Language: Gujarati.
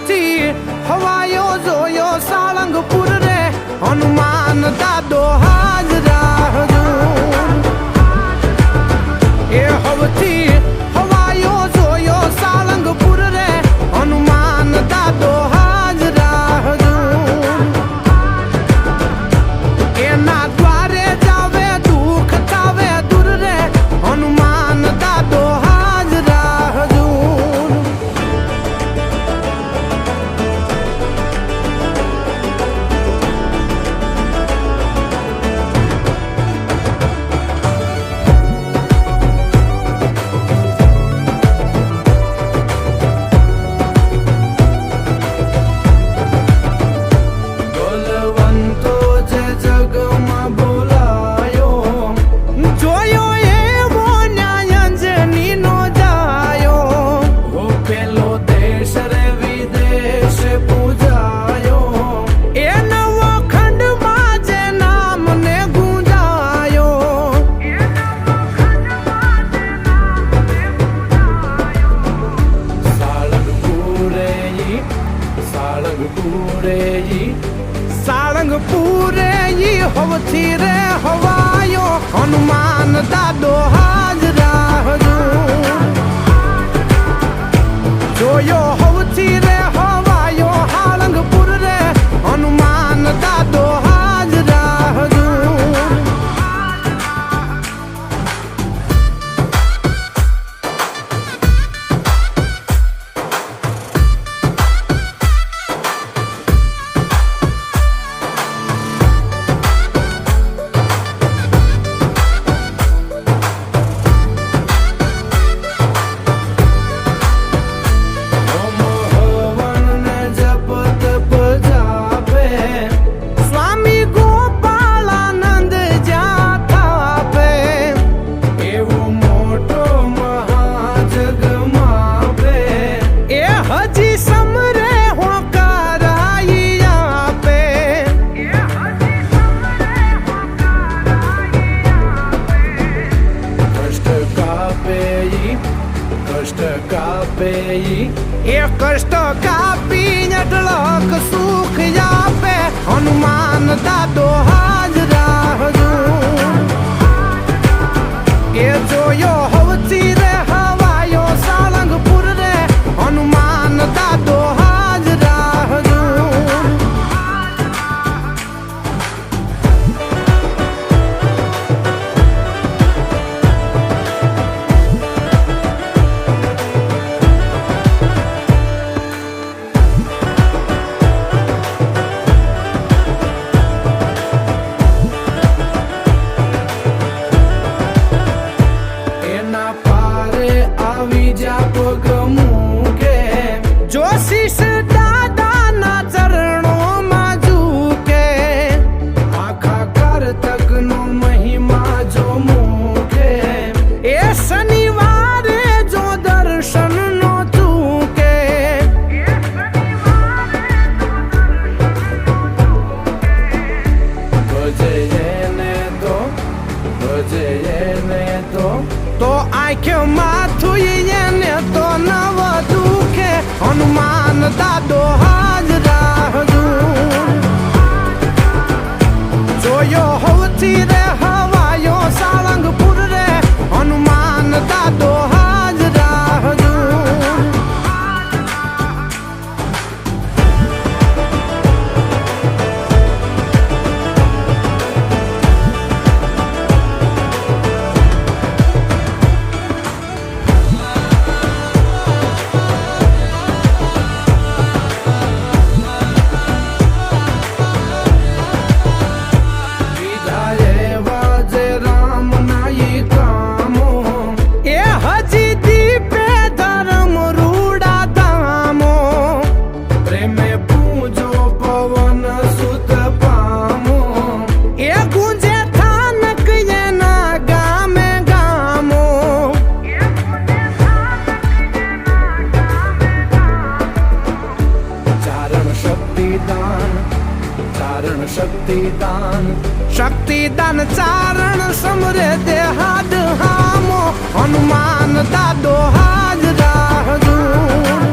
હવથી હવાયો જોયો સાળંગપુર રે હનુમાન દાદો હાજરા હજૂર એ હવથી હવાયો જોયો સાળંગપુર રે હનુમાન દાદો હાજરા હજૂર એના દ્વારે જાવે દુઃખ થાવે દૂર રે હનુમાન દાદો હાજરા હજૂર સાળંગપુરે ઈ હવથી રે હવાયો હનુમાન દાદો હાજરા હજૂર જોયો હવથી રે હવાયો સાળંગપુર રે હનુમાન દાદો હાજરા હજૂર એ કષ્ટ કાપી અઢળક સુખ આપે હનુમાન દાદો હાજરા હજૂર એ જોયો હવથી રે હવાયો સાળંગપુર રે હનુમાન દાદો હાજરા હજૂર તો આંખે માથું એને તો નવ દુખે હનુમાન દાદો હાજરા હજૂર જોયો હવથી રે હવાયો સાળંગપુર રે હનુમાન દાદો હાજરા હજૂર શક્તિદાન ચારણ સમરે દેહાદ હામો હનુમાન દાદો હાજરા હજૂર